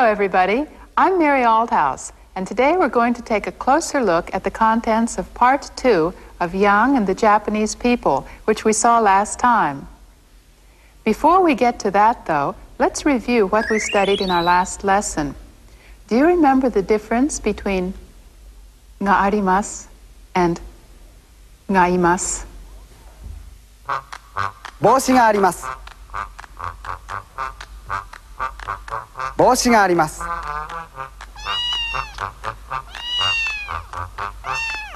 everybody. I'm Mary Aldhouse, and today we're going to take a closer look at the contents of Part 2 of Young and the Japanese People, which we saw last time. Before we get to that, though, let's review what we studied in our last lesson. Do you remember the difference between ga arimasu and ga imasu? 帽子があります。帽子があります。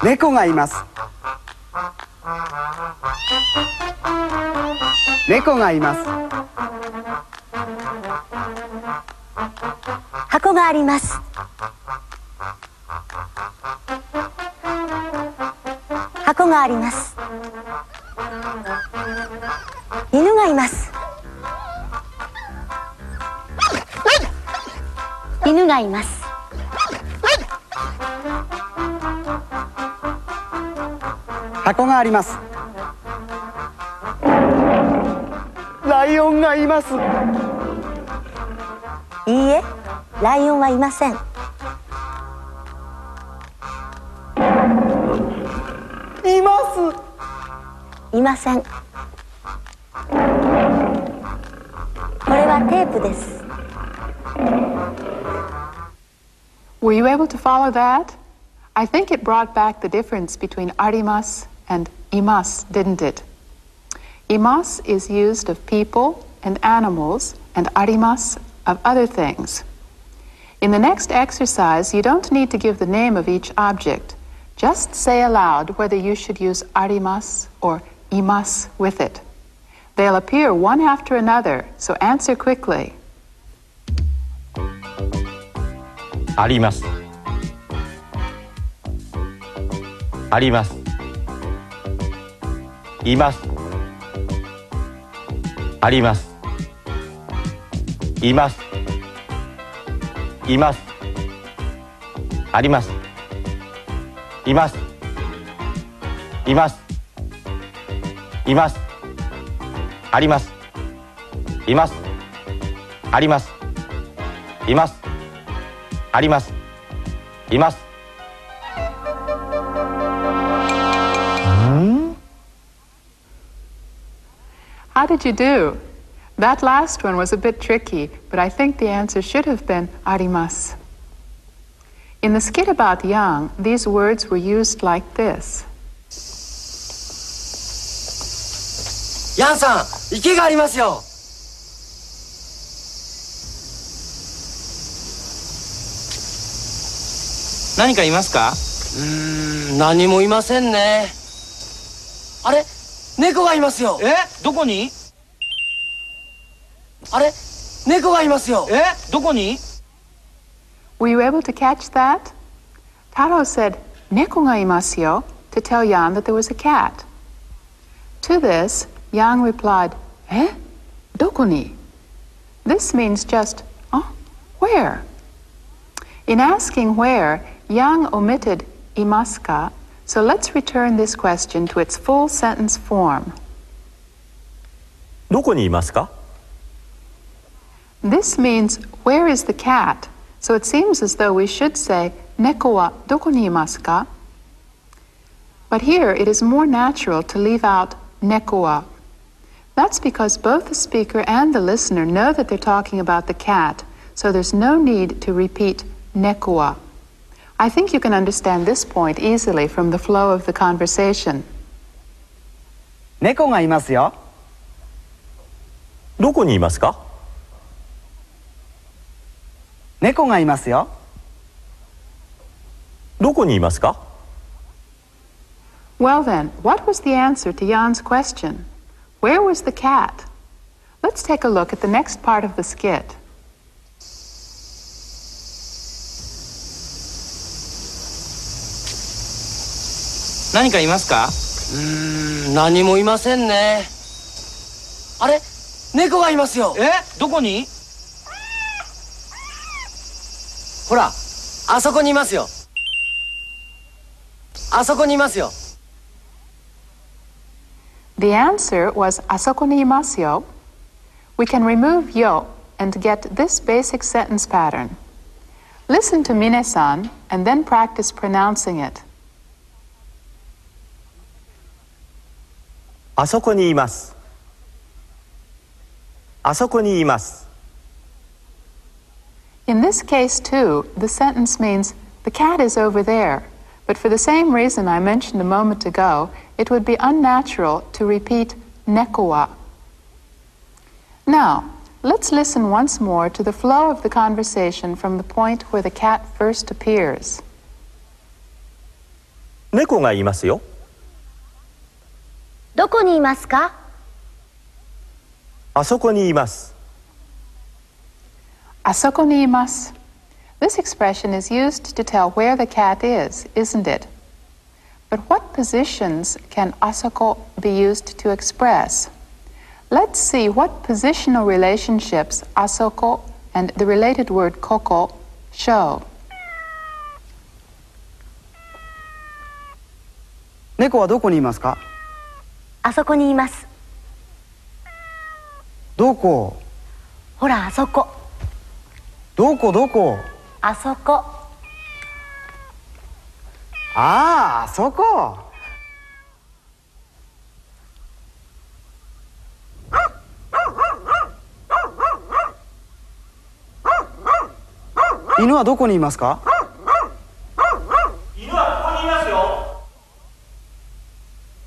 猫がいます。猫がいます。箱があります。箱があります。犬がいます。犬がいます。箱があります。ライオンがいます。いいえ、ライオンはいません。います。いません。これはテープです。Were you able to follow that? I think it brought back the difference between arimasu and imasu, didn't it? Imasu is used of people and animals, and arimasu of other things. In the next exercise, you don't need to give the name of each object. Just say aloud whether you should use arimasu or imasu with it. They'll appear one after another, so answer quickly. あります。あります。います。あります。います。います。あります。います。います。います。あります。います。あります。います。あります。います。How did you do? That last one was a bit tricky, but I think the answer should have been arimasu. In the skit about Young, these words were used like this. ヤンさん、池がありますよ。何かいますか？何もいませんね。あれ、猫がいますよ。どこに？あれ、猫がいますよ。どこに？ Were you able to catch that? Taro said, 猫がいますよ to tell Yang that there was a cat. To this, Yang replied, どこに? This means just, where? In asking where, Yang omitted imasu ka, so let's return this question to its full sentence form. どこにいますか? This means, where is the cat? So it seems as though we should say, 猫はどこにいますか? But here it is more natural to leave out 猫は. That's because both the speaker and the listener know that they're talking about the cat, so there's no need to repeat 猫は. I think you can understand this point easily from the flow of the conversation. 猫がいますよ。どこにいますか? 猫がいますよ。どこにいますか? Well then, what was the answer to Jan's question? Where was the cat? Let's take a look at the next part of the skit. 何かいますか？何もいませんね。あれ、猫がいますよ。どこに？ほら、あそこにいますよ。あそこにいますよ。The answer was あそこにいますよ. We can remove yo and get this basic sentence pattern. Listen to Mine-san and then practice pronouncing it. あそこにいます。あそこにいます。 In this case, too, the sentence means the cat is over there, but for the same reason I mentioned a moment ago, it would be unnatural to repeat neko wa. Now, let's listen once more to the flow of the conversation from the point where the cat first appears. 猫がいますよ。どこにいますか？あそこにいます。 Asoko ni imasu. This expression is used to tell where the cat is, isn't it? But what positions can asoko be used to express? Let's see what positional relationships asoko and the related word koko show. 猫はどこにいますか？あそこにいます。どこ？ほら、あそこ。どこどこ？あそこ。あそこ。犬はどこにいますか？犬はここにいますよ。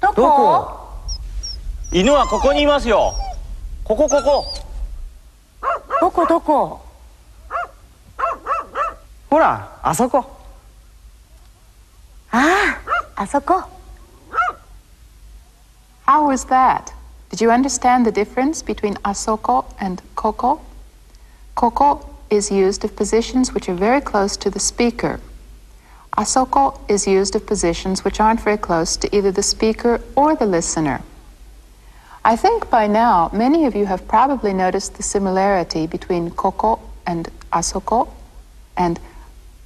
どこ？どこ？犬はここにいますよ。ここここ。どこどこ？ほら、あそこ。ああ、あそこ。How was that? Did you understand the difference between asoko and koko? Koko is used of positions which are very close to the speaker. Asoko is used of positions which aren't very close to either the speaker or the listener. I think by now many of you have probably noticed the similarity between koko and asoko and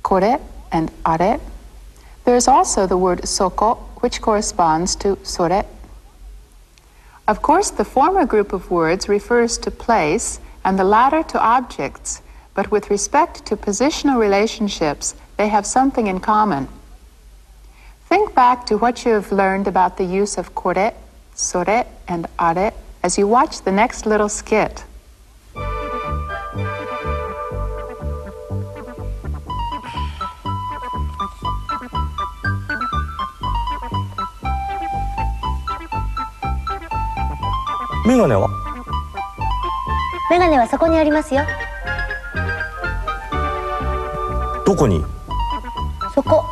kore and are. There is also the word soko, which corresponds to sore. Of course, the former group of words refers to place and the latter to objects, but with respect to positional relationships, they have something in common. Think back to what you have learned about the use of kore, sore, and are as you watch the next little skit. メガネは？メガネはそこにありますよ。どこに？そこ。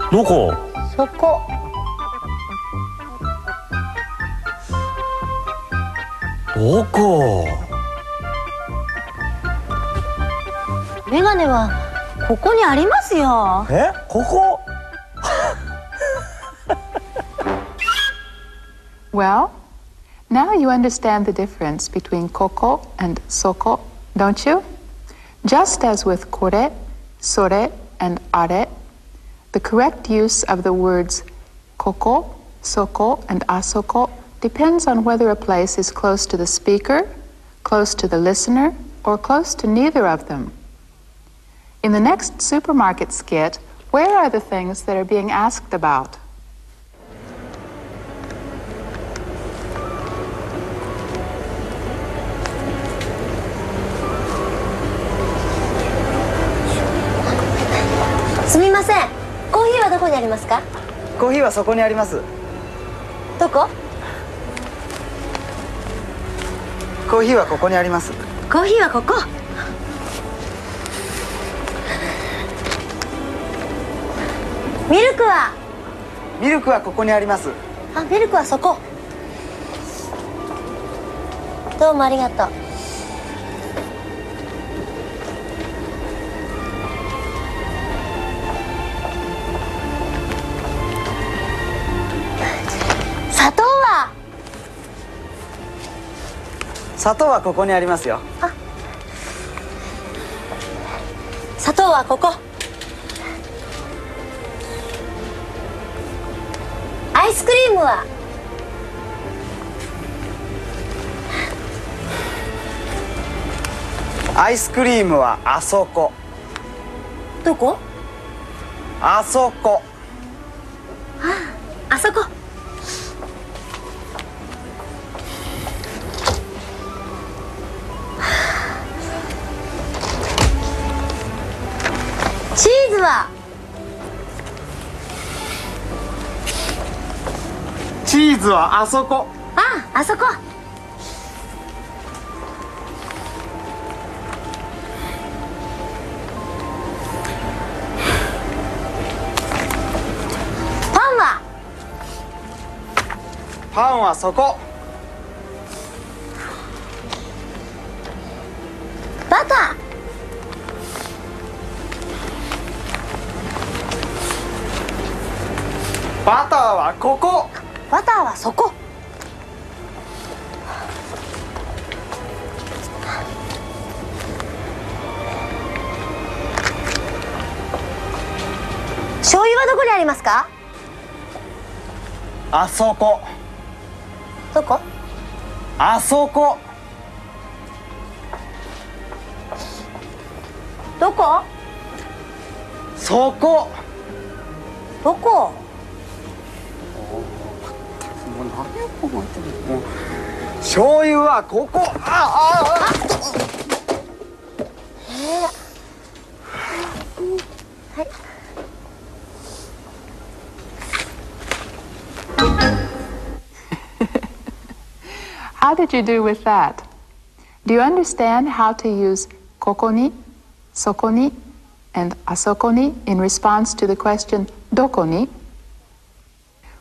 どこ？そこ。どこ？メガネはここにありますよ。え？ここ？ Well, now you understand the difference between koko and soko, don't you? Just as with kore, sore, and are, the correct use of the words koko, soko, and asoko depends on whether a place is close to the speaker, close to the listener, or close to neither of them. In the next supermarket skit, where are the things that are being asked about? すみません。コーヒーはどこにありますか？コーヒーはそこにあります。どこ？コーヒーはここにあります。コーヒーはここ。ミルクは？ミルクはここにあります。あ、ミルクはそこ。どうもありがとう。砂糖は？砂糖はここにありますよ。砂糖はここ。アイスクリームは？アイスクリームはあそこ。どこ？あそこ。あそこ。チーズは？チーズはあそこ。あそこ。パンは？パンはそこ。バター。バターはここ。バターはそこ。醤油はどこにありますか？あそこ。どこ？あそこ。どこ？そこ。どこ？もう何やこの人もう醤油はここ。はい。How did you do with that? Do you understand how to use ここに, そこに, and あそこに in response to the question どこに?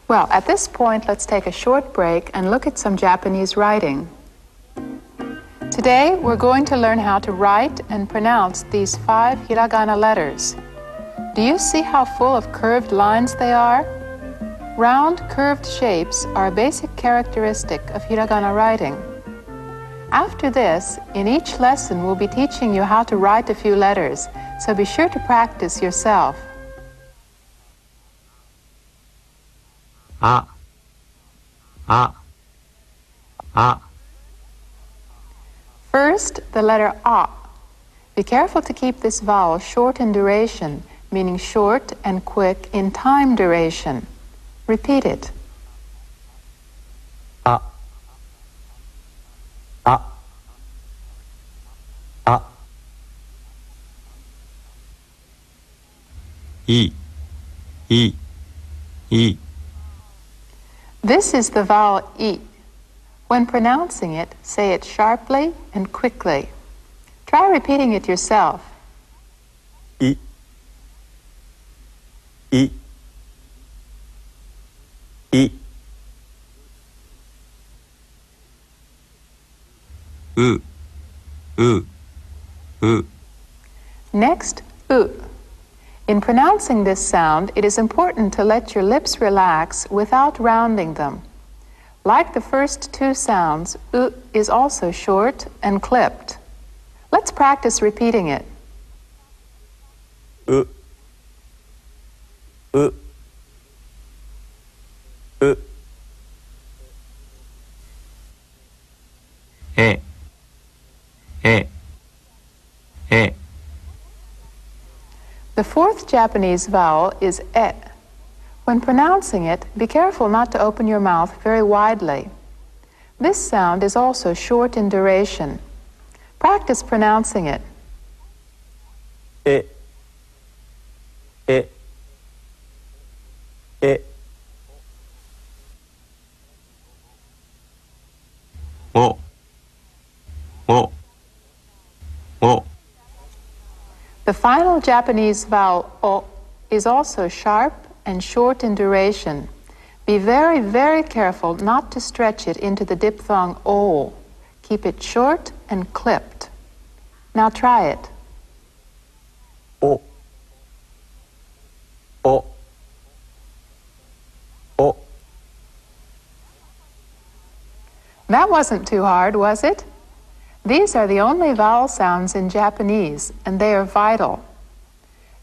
Well, at this point, let's take a short break and look at some Japanese writing. Today, we're going to learn how to write and pronounce these 5 hiragana letters. Do you see how full of curved lines they are? Round, curved shapes are a basic characteristic of hiragana writing. After this, in each lesson, we'll be teaching you how to write a few letters, so be sure to practice yourself. First, the letter A. Be careful to keep this vowel short in duration, meaning short and quick in time duration. Repeat it. This is the vowel E. When pronouncing it, say it sharply and quickly. Try repeating it yourself. I. Next, U. In pronouncing this sound, it is important to let your lips relax without rounding them. Like the first 2 sounds, U is also short and clipped. Let's practice repeating it. The 4th Japanese vowel is E. When pronouncing it, be careful not to open your mouth very widely. This sound is also short in duration. Practice pronouncing it. The final Japanese vowel O is also sharp and short in duration. Be very, very careful not to stretch it into the diphthong O. Keep it short and clipped. Now try it. That wasn't too hard, was it? These are the only vowel sounds in Japanese, and they are vital.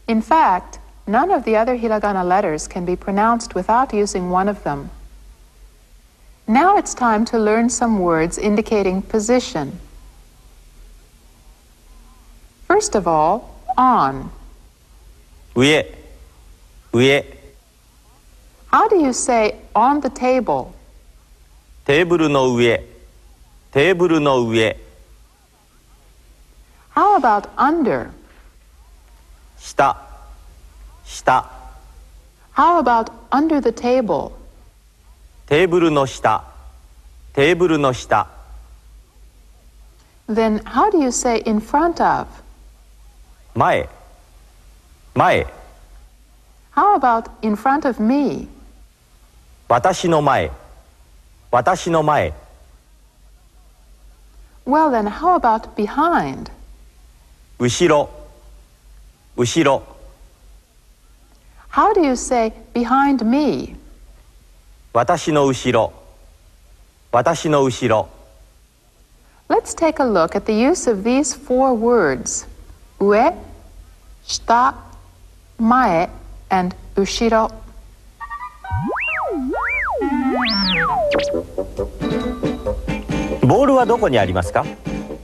In fact, none of the other hiragana letters can be pronounced without using one of them. Now it's time to learn some words indicating position. First of all, on. 上、上。How do you say on the table? テーブルの上、テーブルの上。How about under? 下、下。How about under the table? テーブルの下、テーブルの下。Then how do you say in front of? 前、前。How about in front of me? 私の前、私の前。Well then, how about behind? 後ろ、後ろ。How do you say behind me? 私の後ろ、私の後ろ。Let's take a look at the use of these four words. 上、下、前, and 後ろ. ボールはどこにありますか？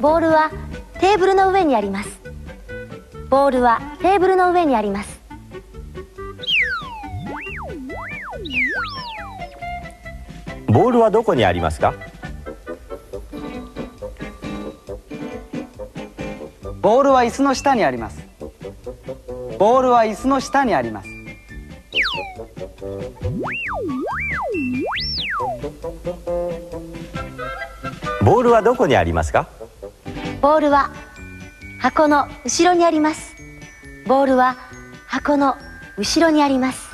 ボールはテーブルの上にあります。ボールはテーブルの上にあります。ボールはどこにありますか？ボールは椅子の下にあります。ボールは椅子の下にあります。ボールはどこにありますか？ボールは箱の後ろにあります。ボールは箱の後ろにあります。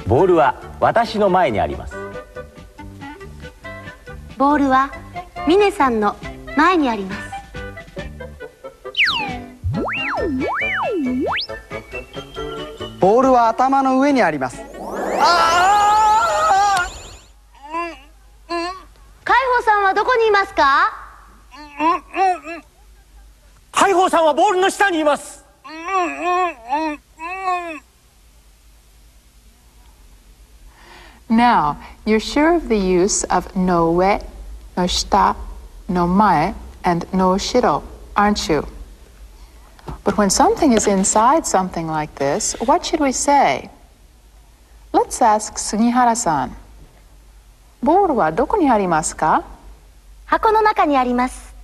ボールは私の前にあります。ボールはミネさんの前にあります。ボールは頭の上にあります。海宝さんはどこにいますか？海宝さんはボールの下にいます。Now, you're sure of the use of no ue, no shita, no mae, and no shiro, aren't you? But when something is inside something like this, what should we say? Let's ask Sugihara-san. ボールはどこにありますか？箱の中にあります。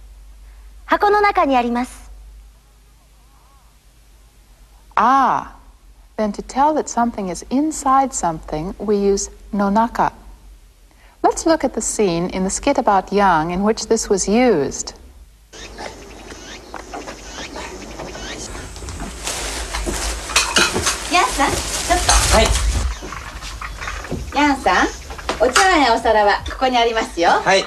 箱の中にあります。Ah, then to tell that something is inside something, we use nonaka. Let's look at the scene in the skit about Yang in which this was used. ヤンさん、ちょっと。はい。ヤンさん、お茶碗やお皿はここにありますよ。はい。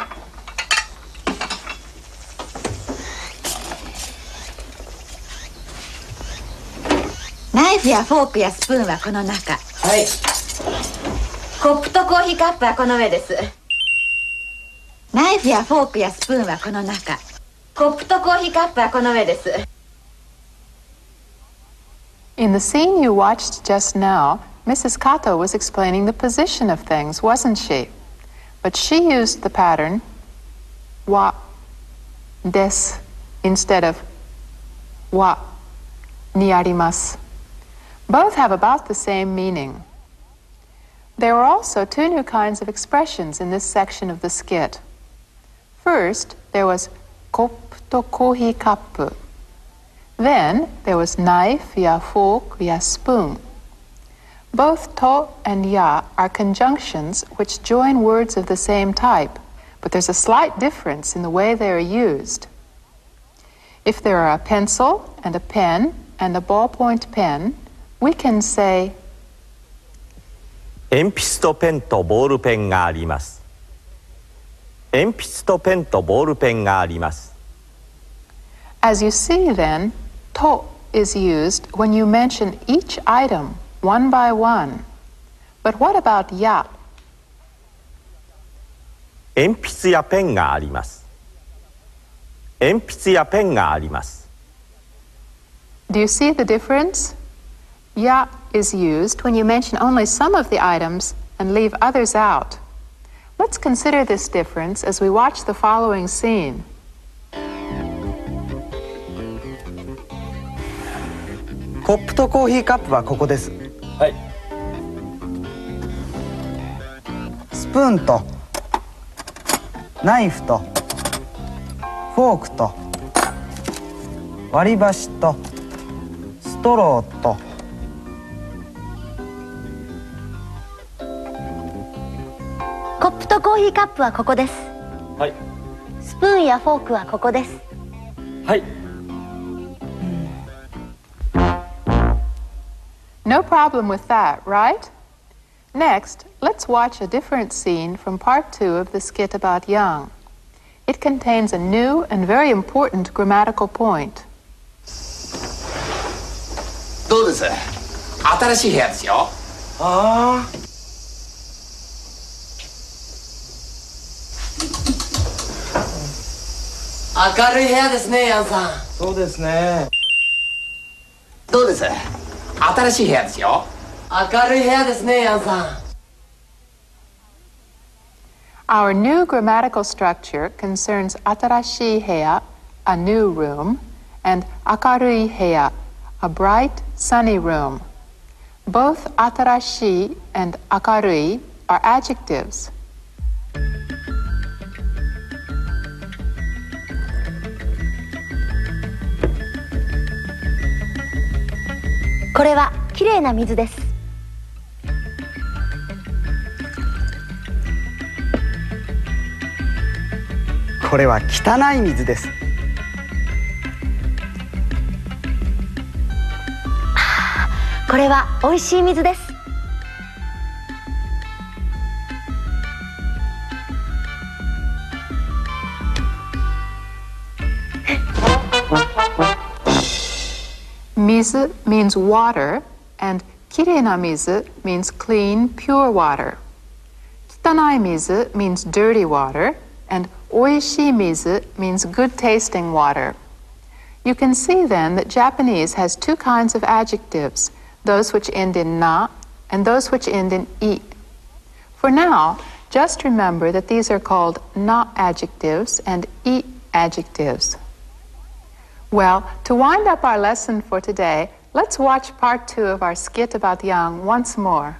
ナイフやフォークやスプーンはこの中。はい。コップとコーヒーカップはこの上です。ナイフやフォークやスプーンはこの中。コップとコーヒーカップはこの上です。In the scene you watched just now, Mrs. Kato was explaining the position of things, wasn't she? But she used the pattern wa, des, instead of wa, ni arimasu. Both have about the same meaning. There were also two new kinds of expressions in this section of the skit. First, there was koppu to kohi kappu. Then there was knife ya fork ya spoon. Both to and ya are conjunctions which join words of the same type, but there's a slight difference in the way they are used. If there are a pencil and a pen and a ballpoint pen, we can say 鉛筆とペンとボールペンがあります。鉛筆とペンとボールペンがあります。As you see then, to is used when you mention each item one by one. But what about ya? 鉛筆やペンがあります。鉛筆やペンがあります。Do you see the difference? Ya is used when you mention only some of the items and leave others out. Let's consider this difference as we watch the following scene. コップとコーヒーカップはここです。はい。スプーンとナイフとフォークと割り箸とストローとコップとコーヒーカップはここです。はい。スプーンやフォークはここです。はい。No problem with that, right? Next, let's watch a different scene from part 2 of the skit about Young. It contains a new and very important grammatical point. どうです？新しい部屋ですよ。ああ。明るい部屋ですね、ヤンさん。そうですね。どうです？新しい部屋ですよ。明るい部屋ですね、ヤンさん。Our new grammatical structure concerns atarashi heya, a new room, and akarui heya, a bright, sunny room. Both atarashi and akarui are adjectives. これはきれいな水です。これは汚い水です。これはおいしい水です。Mizu means water, and kirei na mizu means clean, pure water. Kitanai mizu means dirty water, and oishii mizu means good-tasting water. You can see then that Japanese has two kinds of adjectives, those which end in na and those which end in i. For now, just remember that these are called na adjectives and i adjectives. Well, to wind up our lesson for today, let's watch part 2 of our skit about Yang once more.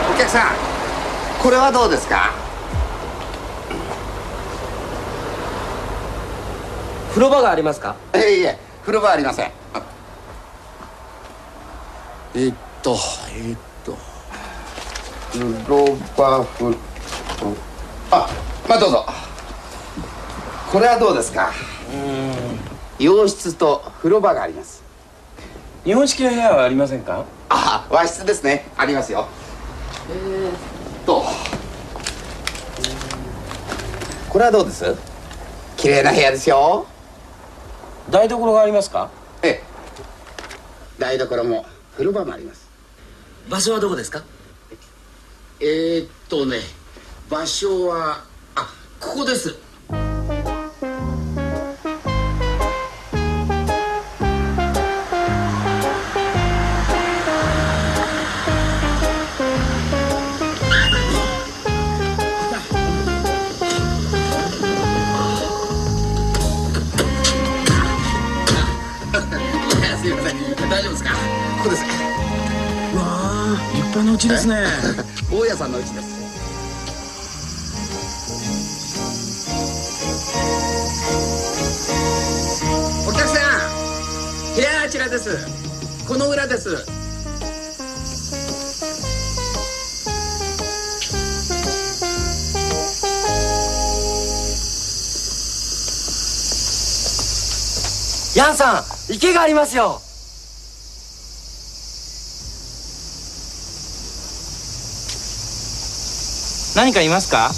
お客さん、これはどうですか？風呂場がありますか？いえ、風呂場ありません。風呂場まあどうぞ。これはどうですか？洋室と風呂場があります。日本式の部屋はありませんか？和室ですね。ありますよ。これはどうです？綺麗な部屋ですよ。台所がありますか？ええ。台所も風呂場もあります。場所はどこですか？場所はここです。すいません、大丈夫ですか？ここです。わあ、立派な家ですね。大家さんの家です。お客さん、部屋あちらです。この裏です。ヤンさん、池がありますよ。何かいますか？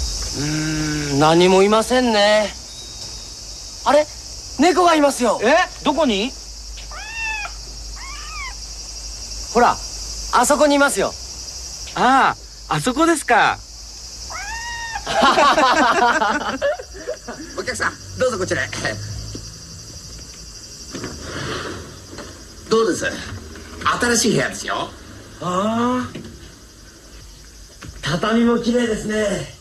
何もいませんね。あれ、猫がいますよ。どこに？ほら、あそこにいますよ。ああ、あそこですか。お客さんどうぞこちらへ。どうです？新しい部屋ですよ。ああ、畳も綺麗ですね。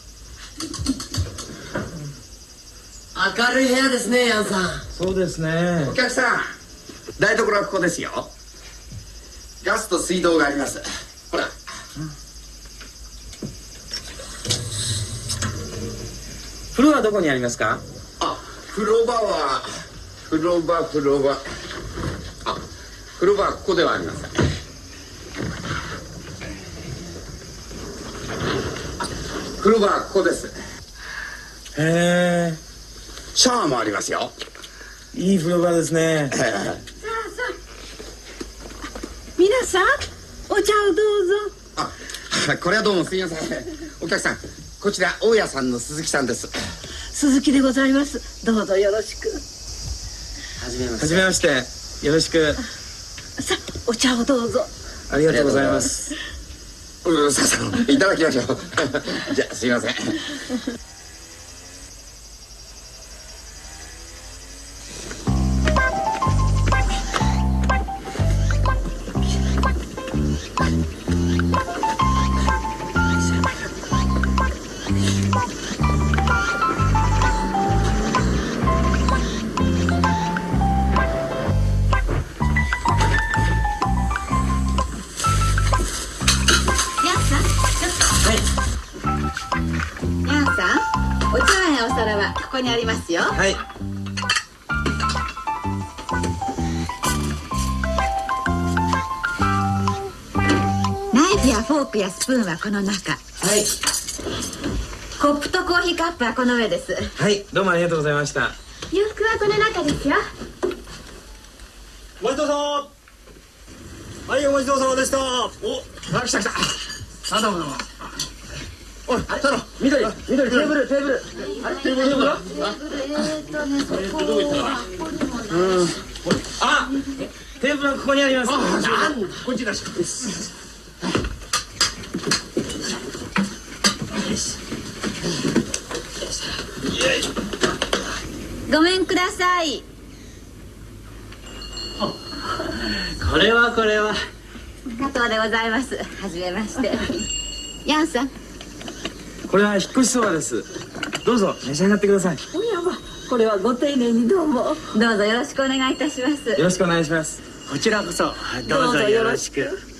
明るい部屋ですね、ヤンさん。そうですね。お客さん、台所はここですよ。ガスと水道があります。ほら。風呂はどこにありますか？あ、風呂場は風呂場はここではありません。風呂場はここです。へえ、シャワーもありますよ。いい風呂場ですね。皆さんお茶をどうぞ。あ、これはどうもすみません。お客さん、こちら大家さんの鈴木さんです。鈴木でございます。どうぞよろしく。はじめまして。よろしく。さあお茶をどうぞ。ありがとうございます。さあいただきましょう。じゃあすみません。ヤンさん、お茶碗やお皿はここにありますよ。はい。ナイフやフォークやスプーンはこの中。はい。コップとコーヒーカップはこの上です。はい、どうもありがとうございました。洋服はこの中ですよ。ごちそうさま。はい、お待ちどうさまでした。お、あ、来た。あ、どうも。おい、太郎、緑、テーブル。あれ、テーブルどこ行ったか。あ、テーブルはここにあります。こっちだし。ごめんください。これは。加藤でございます。はじめまして。ヤンさん。これは引っ越しそばです。どうぞ召し上がってください。おやま、これはご丁寧にどうも。どうぞよろしくお願いいたします。よろしくお願いします。こちらこそ、どうぞよろしく。